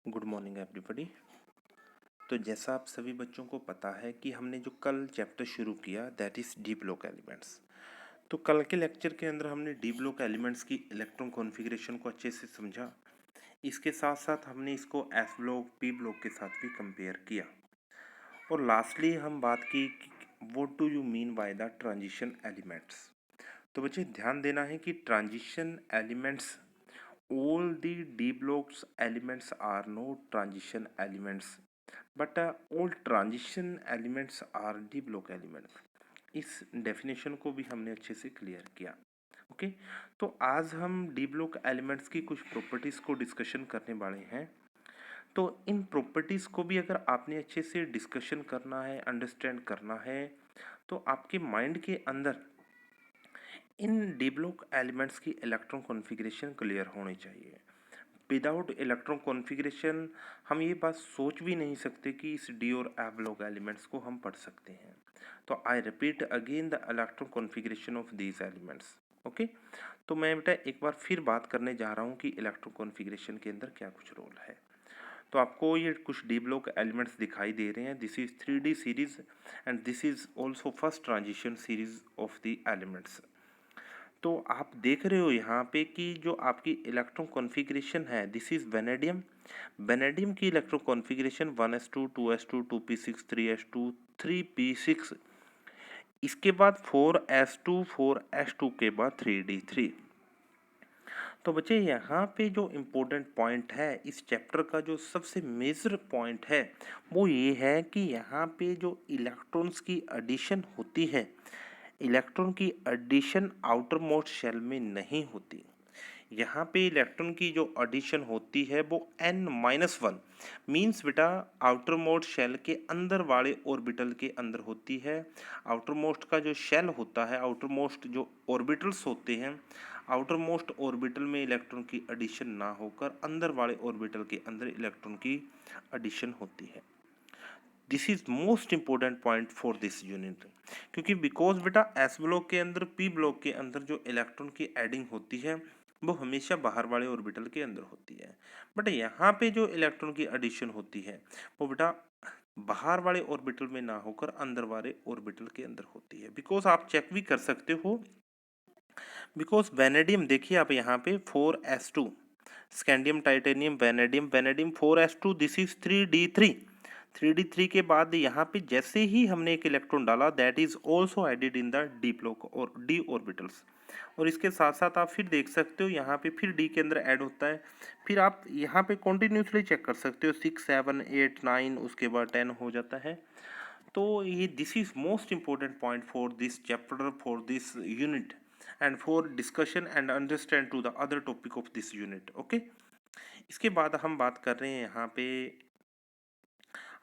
Good morning everybody. तो जैसा आप सभी बच्चों को पता है कि हमने जो कल चैप्टर शुरू किया that is D block elements. तो कल के लेक्चर के अंदर हमने डी ब्लॉक एलिमेंट्स की इलेक्ट्रॉन कॉन्फ़िगरेशन को अच्छे से समझा। इसके साथ साथ हमने इसको एस ब्लॉक पी ब्लॉक के साथ भी कंपेयर किया और लास्टली हम बात की what do you mean by the transition elements. तो बच्चे ध्यान देना है कि transition elements all the d blocks elements are not transition elements but all transition elements are d block elements। इस डेफिनेशन को भी हमने अच्छे से क्लियर किया। ओके तो आज हम डी ब्लॉक एलिमेंट्स की कुछ प्रॉपर्टीज को डिस्कशन करने वाले हैं। तो इन प्रॉपर्टीज को भी अगर आपने अच्छे से डिस्कशन करना है, अंडरस्टैंड करना है, तो आपके माइंड के अंदर इन डी ब्लॉक एलिमेंट्स की इलेक्ट्रॉन कॉन्फ़िगरेशन क्लियर होनी चाहिए। विदाउट इलेक्ट्रॉन कॉन्फ़िगरेशन हम ये बात सोच भी नहीं सकते कि इस डी और एफ ब्लॉक एलिमेंट्स को हम पढ़ सकते हैं। तो I repeat again the electron configuration of these elements. Okay तो मैं बेटा एक बार फिर बात करने जा रहा हूँ कि इलेक्ट्रॉन कॉन्फ़िगरेशन के अंदर क्या कुछ रोल है। तो आपको ये कुछ डी ब्लॉक एलिमेंट्स दिखाई दे रहे हैं। This is 3D series and this is also first transition series of the elements. तो आप देख रहे हो यहाँ पे कि जो आपकी इलेक्ट्रॉन कॉन्फ़िगरेशन है दिस इज वेनेडियम। वेनेडियम की electron configuration 1s2 2s2 2p6 3s2 3p6, इसके बाद 4s2 4s2 के बाद 3d3। तो बच्चे यहाँ पे जो इम्पोर्टेंट पॉइंट है इस चैप्टर का, जो सबसे मेजर पॉइंट है वो ये है कि यहाँ पे जो इलेक्ट्रॉन्स की एडिशन होती है, इलेक्ट्रॉन की एडिशन आउटर मोस्ट शेल में नहीं होती। यहाँ पे इलेक्ट्रॉन की जो एडिशन होती है वो n-1 मीन्स बेटा आउटर मोस्ट शेल के अंदर वाले ऑर्बिटल के अंदर होती है। आउटर मोस्ट का जो शेल होता है, आउटर मोस्ट जो ऑर्बिटल्स होते हैं, आउटर मोस्ट ऑर्बिटल में इलेक्ट्रॉन की एडिशन ना होकर अंदर वाले ऑर्बिटल के अंदर इलेक्ट्रॉन की एडिशन होती है। This is most important point for this unit, क्योंकि बिकॉज बेटा एस ब्लॉक के अंदर पी ब्लॉक के अंदर जो इलेक्ट्रॉन की एडिंग होती है वो हमेशा बाहर वाले ऑर्बिटल के अंदर होती है, बट यहाँ पे जो इलेक्ट्रॉन की एडिशन होती है वो बेटा बाहर वाले ऑर्बिटल में ना होकर अंदर वाले ऑर्बिटल के अंदर होती है। बिकॉज आप चेक भी कर सकते हो, बिकॉज वेनेडियम देखिए आप यहाँ पे 4s2, scandium titanium vanadium vanadium 4s2, this is 3d3। 3d3 के बाद यहाँ पे जैसे ही हमने एक इलेक्ट्रॉन डाला that is also added in the D block और डी ऑर्बिटल्स। और इसके साथ साथ आप फिर देख सकते हो यहाँ पे फिर डी के अंदर ऐड होता है। फिर आप यहाँ पे कॉन्टिन्यूसली चेक कर सकते हो 6 7 8 9 उसके बाद 10 हो जाता है। तो ये this is most important point for this chapter, for this unit and for discussion and understand to the other topic of this unit. Okay इसके बाद हम बात कर रहे हैं यहाँ पे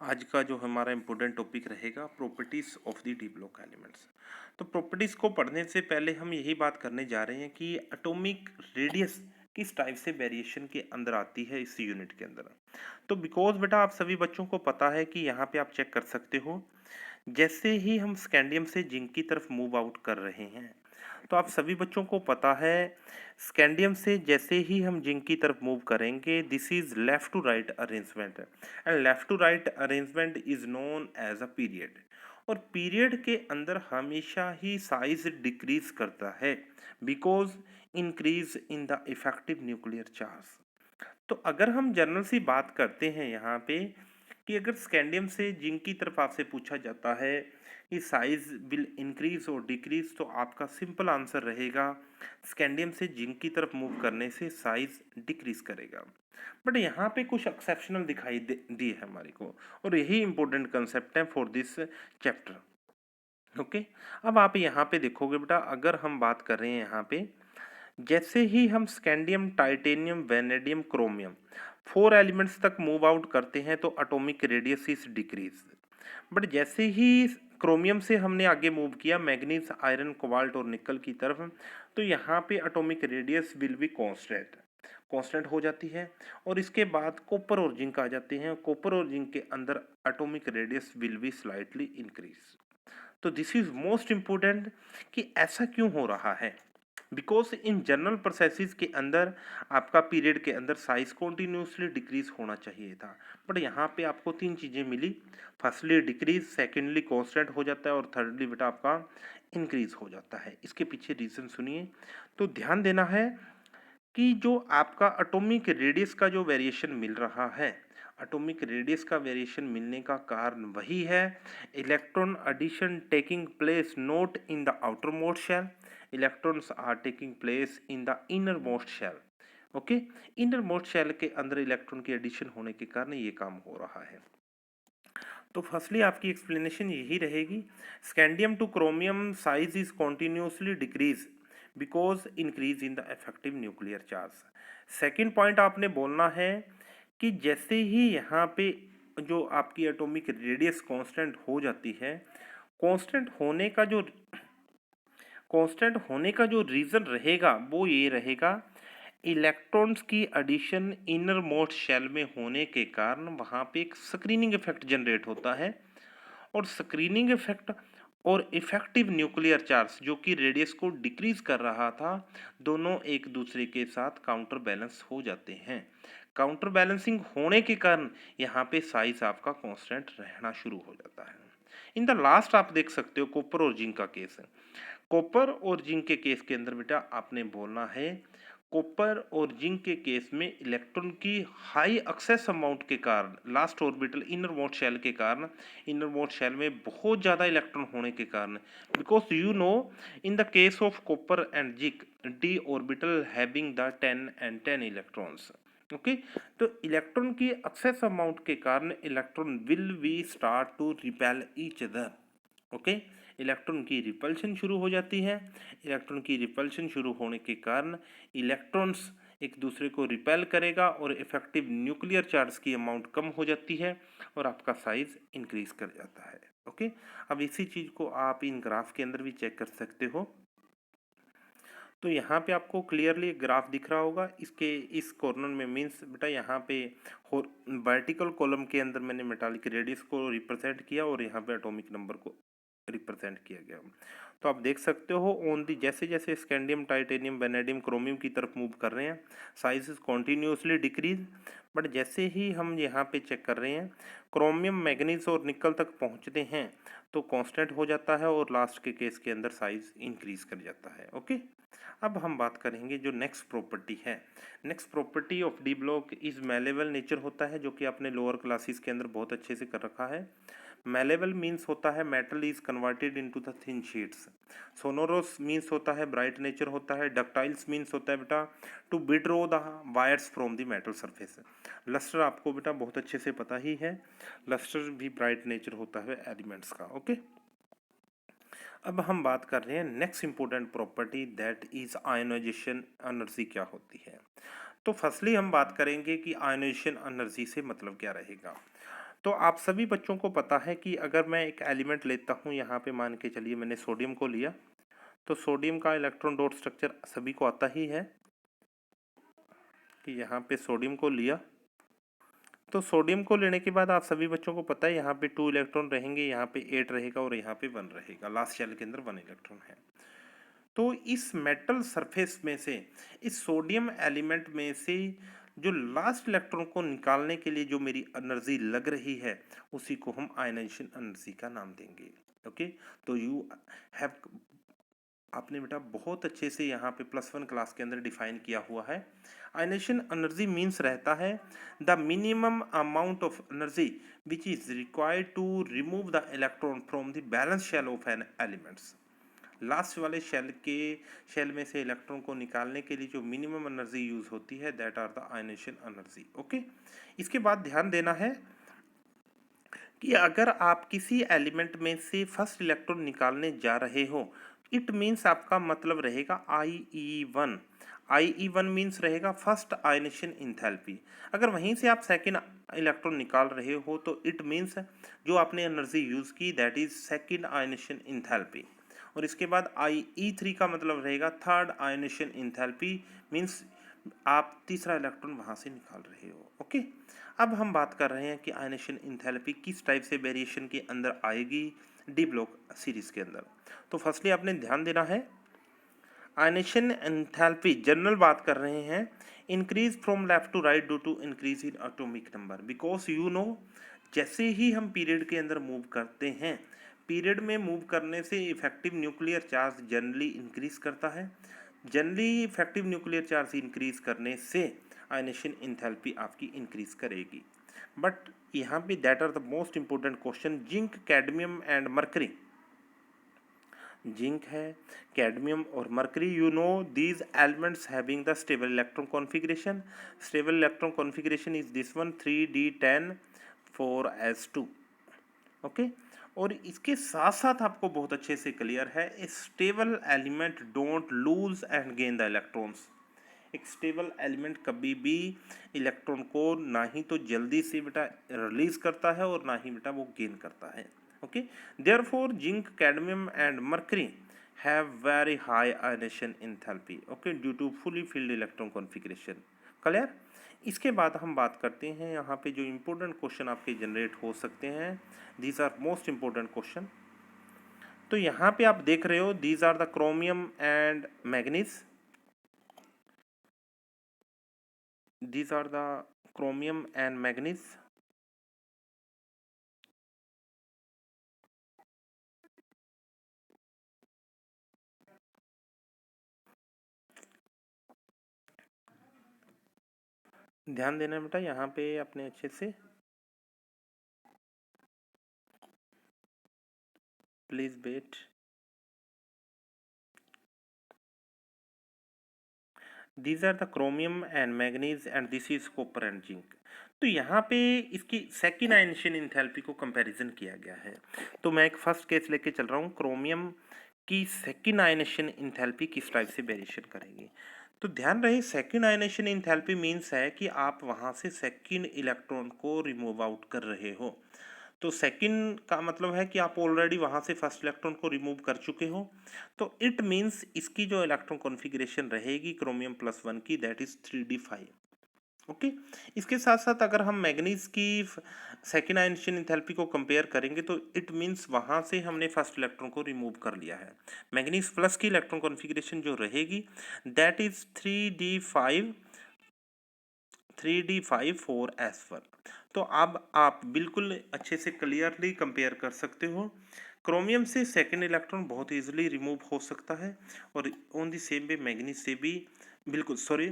आज का जो हमारा इम्पोर्टेंट टॉपिक रहेगा properties of the D block elements. तो प्रॉपर्टीज को पढ़ने से पहले हम यही बात करने जा रहे हैं कि एटॉमिक रेडियस किस टाइप से वेरिएशन के अंदर आती है इस यूनिट के अंदर। तो बिकॉज बेटा आप सभी बच्चों को पता है कि यहाँ पे आप चेक कर सकते हो, जैसे ही हम स्कैंडियम से जिंक की तरफ मूव आउट कर रहे हैं, तो आप सभी बच्चों को पता है स्कैंडियम से जैसे ही हम जिंक की तरफ मूव करेंगे this is left to right arrangement and left to right arrangement is known as a period. और पीरियड के अंदर हमेशा ही साइज डिक्रीज करता है because increase in the effective nuclear charge. तो अगर हम जनरल सी बात करते हैं यहाँ पे कि अगर स्कैंडियम से जिंक की तरफ आपसे पूछा जाता है कि साइज विल इंक्रीज और डिक्रीज, तो आपका सिंपल आंसर रहेगा स्कैंडियम से जिंक की तरफ मूव करने से साइज डिक्रीज करेगा। बट यहाँ पे कुछ एक्सेप्शनल दिखाई दिए है हमारे को, और यही इंपॉर्टेंट कंसेप्ट है फॉर दिस चैप्टर। ओके अब आप यहाँ पे देखोगे बेटा, अगर हम बात कर रहे हैं यहाँ पे जैसे ही हम scandium titanium vanadium chromium 4 elements तक मूव आउट करते हैं तो atomic radius is decrease. But जैसे ही क्रोमियम से हमने आगे मूव किया मैग्नीज आयरन कोबाल्ट और निकल की तरफ, तो यहाँ पे atomic radius will be constant, constant हो जाती है। और इसके बाद कॉपर और जिंक आ जाते हैं, कॉपर और जिंक के अंदर atomic radius will be slightly increase. तो दिस इज मोस्ट इंपोर्टेंट कि ऐसा क्यों हो रहा है। बिकॉज इन जनरल प्रोसेसेस के अंदर आपका पीरियड के अंदर साइज कॉन्टिन्यूसली डिक्रीज होना चाहिए था, बट यहाँ पे आपको तीन चीज़ें मिली। फर्स्टली डिक्रीज, सेकेंडली कॉन्स्टेंट हो जाता है और थर्डली बेटा आपका इंक्रीज हो जाता है। इसके पीछे रीज़न सुनिए। तो ध्यान देना है कि जो आपका एटॉमिक रेडियस का जो वेरिएशन मिल रहा है, एटॉमिक रेडियस का वेरिएशन मिलने का कारण वही है electron addition taking place not in the outermost shell, electrons are taking place in the innermost shell. Okay, innermost shell के अंदर इलेक्ट्रॉन की एडिशन होने के कारण ये काम हो रहा है। तो फर्स्टली आपकी एक्सप्लेनेशन यही रहेगी, scandium two chromium size is continuously decrease because increase in the effective nuclear charge. Second point आपने बोलना है कि जैसे ही यहाँ पे जो आपकी एटॉमिक रेडियस कांस्टेंट हो जाती है, कांस्टेंट होने का जो रीज़न रहेगा वो ये रहेगा, इलेक्ट्रॉन्स की एडिशन इनर मोस्ट शेल में होने के कारण वहाँ पे एक स्क्रीनिंग इफेक्ट जनरेट होता है, और स्क्रीनिंग इफेक्ट और इफेक्टिव न्यूक्लियर चार्ज जो कि रेडियस को डिक्रीज कर रहा था, दोनों एक दूसरे के साथ काउंटर बैलेंस हो जाते हैं। काउंटर बैलेंसिंग होने के कारण यहाँ पे साइज आपका कांस्टेंट रहना शुरू हो जाता है। इन द लास्ट आप देख सकते हो कॉपर और जिंक का केस है। कॉपर और जिंक के केस के अंदर बेटा आपने बोलना है, कॉपर और जिंक के केस में इलेक्ट्रॉन की हाई एक्सेस अमाउंट के कारण, last orbital innermost shell के कारण, इनर मोस्ट शेल में बहुत ज़्यादा इलेक्ट्रॉन होने के कारण, because you know in the case of copper and zinc D orbital having the 10 and 10 electrons. Okay, तो इलेक्ट्रॉन की एक्सेस अमाउंट के कारण electron will be start to repel each other. Okay, electron की repulsion शुरू हो जाती है। Electron की रिपल्शन शुरू होने के कारण इलेक्ट्रॉन्स एक दूसरे को रिपेल करेगा और इफेक्टिव न्यूक्लियर चार्ज की अमाउंट कम हो जाती है और आपका साइज इंक्रीज कर जाता है। ओके, अब इसी चीज़ को आप इन ग्राफ के अंदर भी चेक कर सकते हो। तो यहाँ पे आपको क्लियरली ग्राफ दिख रहा होगा, इसके इस कॉर्नर में मीन्स बेटा यहाँ पे वर्टिकल कॉलम के अंदर मैंने मेटालिक रेडियस को रिप्रेजेंट किया और यहाँ पे एटॉमिक नंबर को रिप्रेजेंट किया गया। तो आप देख सकते हो ऑन दी, जैसे जैसे स्कैंडियम, टाइटेनियम, वेनेडियम, क्रोमियम की तरफ मूव कर रहे हैं, size is continuously decrease, but जैसे ही हम यहाँ पे चेक कर रहे हैं क्रोमियम, मैग्नीज और निकल तक पहुँचते हैं तो कांस्टेंट हो जाता है और लास्ट के केस के अंदर साइज इंक्रीज कर जाता है। ओके, अब हम बात करेंगे जो नेक्स्ट प्रॉपर्टी है। Next property of D block is malleable nature होता है, जो कि आपने लोअर क्लासेस के अंदर बहुत अच्छे से कर रखा है। मेलेबल मीन्स होता है metal is converted into the thin sheets. Sonorous means होता है ब्राइट नेचर होता है। डक्टाइल्स मीन्स होता है बेटा to withdraw the wires from the metal surface. Lustre आपको बेटा बहुत अच्छे से पता ही है, लस्टर भी ब्राइट नेचर होता है एलिमेंट्स का। ओके, अब हम बात कर रहे हैं next important property, that is ionization energy क्या होती है। तो फर्स्टली हम बात करेंगे कि आयोनाइजेशन एनर्जी से मतलब क्या रहेगा। तो आप सभी बच्चों को पता है कि अगर मैं एक एलिमेंट लेता हूँ, यहाँ पे मान के चलिए मैंने सोडियम को लिया, तो सोडियम का इलेक्ट्रॉन डॉट स्ट्रक्चर सभी को आता ही है कि यहाँ पे सोडियम को लिया, तो सोडियम को लेने के बाद आप सभी बच्चों को पता है यहाँ पे 2 इलेक्ट्रॉन रहेंगे, यहाँ पे 8 रहेगा और यहाँ पे 1 रहेगा, लास्ट शेल के अंदर 1 इलेक्ट्रॉन है। तो इस मेटल सरफेस में से, इस सोडियम एलिमेंट में से जो लास्ट इलेक्ट्रॉन को निकालने के लिए जो मेरी एनर्जी लग रही है, उसी को हम आयनाइजेशन एनर्जी का नाम देंगे। ओके, तो यू हैव, आपने बेटा बहुत अच्छे से यहाँ पे +1 क्लास के अंदर डिफाइन किया हुआ है। आयनाइजेशन एनर्जी मीन्स रहता है the minimum amount of energy which is required to remove the electron from the valence shell of an elements. Last वाले शेल में से इलेक्ट्रॉन को निकालने के लिए जो मिनिमम एनर्जी यूज होती है, that are the ionization energy. Okay, इसके बाद ध्यान देना है कि अगर आप किसी एलिमेंट में से फर्स्ट इलेक्ट्रॉन निकालने जा रहे हो, इट मीन्स आपका मतलब रहेगा IE1। IE1 मीन्स रहेगा फर्स्ट आयनेशन इंथैल्पी। अगर वहीं से आप सेकेंड इलेक्ट्रॉन निकाल रहे हो तो इट मीन्स जो आपने एनर्जी यूज की, that is second ionisation enthalpy. और इसके बाद IE3 का मतलब रहेगा थर्ड आयनेशन इंथैल्पी, मीन्स आप तीसरा इलेक्ट्रॉन वहां से निकाल रहे हो। ओके, अब हम बात कर रहे हैं कि आयनेशन इंथैल्पी किस टाइप से वेरिएशन के अंदर आएगी डी ब्लॉक सीरीज के अंदर। तो फर्स्टली आपने ध्यान देना है, आयनेशन एंथैल्पी जनरल बात कर रहे हैं, increase from left to right due to increase in atomic number, because you know जैसे ही हम पीरियड के अंदर मूव करते हैं, पीरियड में मूव करने से effective nuclear charge generally increase करता है। Generally effective nuclear charge increase करने से आयनेशन एंथैल्पी आपकी इंक्रीज करेगी। बट यहाँ पे that are the most important question, zinc, cadmium and mercury. Zinc है, कैडमियम और mercury, you know these elements having the stable electron configuration. Stable electron configuration is this one, 3d10 4s2। Okay, और इसके साथ साथ आपको बहुत अच्छे से क्लियर है, a stable element don't lose and gain the electrons. एक स्टेबल एलिमेंट कभी भी इलेक्ट्रॉन को ना ही तो जल्दी से बेटा रिलीज करता है और ना ही बेटा वो गेन करता है। Okay, therefore zinc, cadmium and mercury have very high ionization enthalpy, okay, due to fully filled electron configuration. Clear? इसके बाद हम बात करते हैं यहाँ पे जो इम्पोर्टेंट क्वेश्चन आपके जनरेट हो सकते हैं, these are most important question. तो यहाँ पे आप देख रहे हो, these are the chromium and manganese, these are the chromium and manganese। ध्यान देना बेटा यहाँ पे अपने अच्छे से, please wait. These are the chromium and manganese and this is copper and zinc. तो यहाँ पे इसकी सेकेंड आयनेशन एंथैल्पी को कंपैरिजन किया गया है। तो मैं एक फर्स्ट केस लेके चल रहा हूँ, क्रोमियम की सेकेंड आयनेशन एंथैल्पी किस टाइप से वेरिएशन करेगी। तो ध्यान रहे, सेकेंड आयनेशन एंथैल्पी मीन्स है कि आप वहाँ से सेकेंड इलेक्ट्रॉन को रिमूव आउट कर रहे हो। तो सेकंड का मतलब है कि आप ऑलरेडी वहाँ से फर्स्ट इलेक्ट्रॉन को रिमूव कर चुके हो। तो इट मीन्स इसकी जो इलेक्ट्रॉन कॉन्फ़िगरेशन रहेगी क्रोमियम +1 की, दैट इज 3d5। ओके, इसके साथ साथ अगर हम मैग्नीज की सेकेंड आयनेशन एंथैल्पी को कंपेयर करेंगे तो इट मीन्स वहाँ से हमने फर्स्ट इलेक्ट्रॉन को रिमूव कर लिया है। मैग्नीज प्लस की इलेक्ट्रॉन कॉन्फ़िगरेशन जो रहेगी दैट इज 3d5 4s1। तो अब आप बिल्कुल अच्छे से क्लियरली कंपेयर कर सकते हो, क्रोमियम से सेकेंड इलेक्ट्रॉन बहुत इजीली रिमूव हो सकता है, और on the same way manganese से भी बिल्कुल, सॉरी,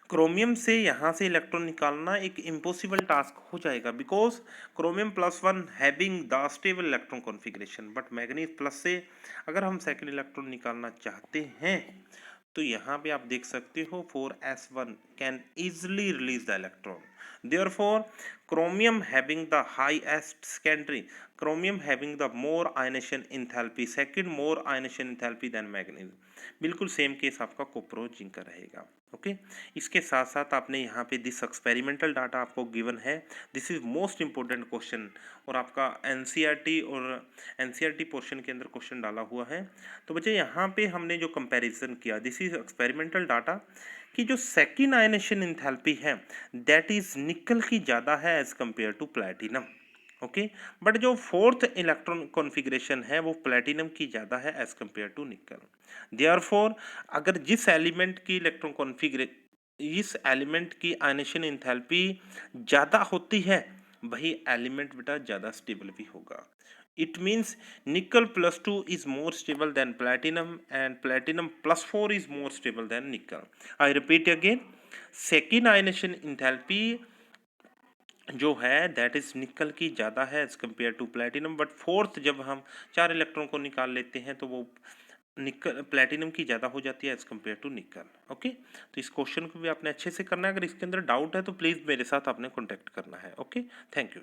क्रोमियम से यहाँ से इलेक्ट्रॉन निकालना एक इम्पॉसिबल टास्क हो जाएगा, because chromium +1 having the stable electron configuration, but manganese plus से अगर हम सेकेंड इलेक्ट्रॉन निकालना चाहते हैं तो यहाँ पे आप देख सकते हो 4s1 can easily release the electron, therefore chromium having the highest secondary, chromium having the more ionization enthalpy, second more ionization enthalpy than manganese। बिल्कुल सेम केस आपका कोप्रो जिंक का रहेगा। ओके, इसके साथ साथ आपने यहाँ पे दिस एक्सपेरिमेंटल डाटा आपको गिवन है, this is most important question, और आपका एनसीईआरटी और एनसीईआरटी पोर्शन के अंदर क्वेश्चन डाला हुआ है। तो बच्चे यहाँ पे हमने जो कंपैरिजन किया, दिस इज एक्सपेरिमेंटल डाटा, कि जो सेकेंड आयनेशन एंथैल्पी है दैट इज निकल की ज़्यादा है as compare to platinum. Okay, but जो फोर्थ इलेक्ट्रॉन कॉन्फ़िगरेशन है वो प्लैटिनम की ज़्यादा है as compare to nickel. Therefore अगर जिस एलिमेंट की इलेक्ट्रॉन कॉन्फ़िगरेशन, इस एलिमेंट की आयनेशन एंथैल्पी ज़्यादा होती है वही एलिमेंट बेटा ज़्यादा स्टेबल भी होगा। It means nickel +2 is more stable than platinum and platinum +4 is more stable than nickel। I repeat again, second ionization enthalpy जो है दैट इज निकल की ज़्यादा है as compare to platinum, but fourth जब हम 4 electron को निकाल लेते हैं तो वो निकल प्लेटिनम की ज़्यादा हो जाती है एज कम्पेयर टू निकल। ओके, तो इस क्वेश्चन को भी आपने अच्छे से करना है, अगर इसके अंदर डाउट है तो प्लीज़ मेरे साथ आपने कॉन्टैक्ट करना है। Okay, thank you.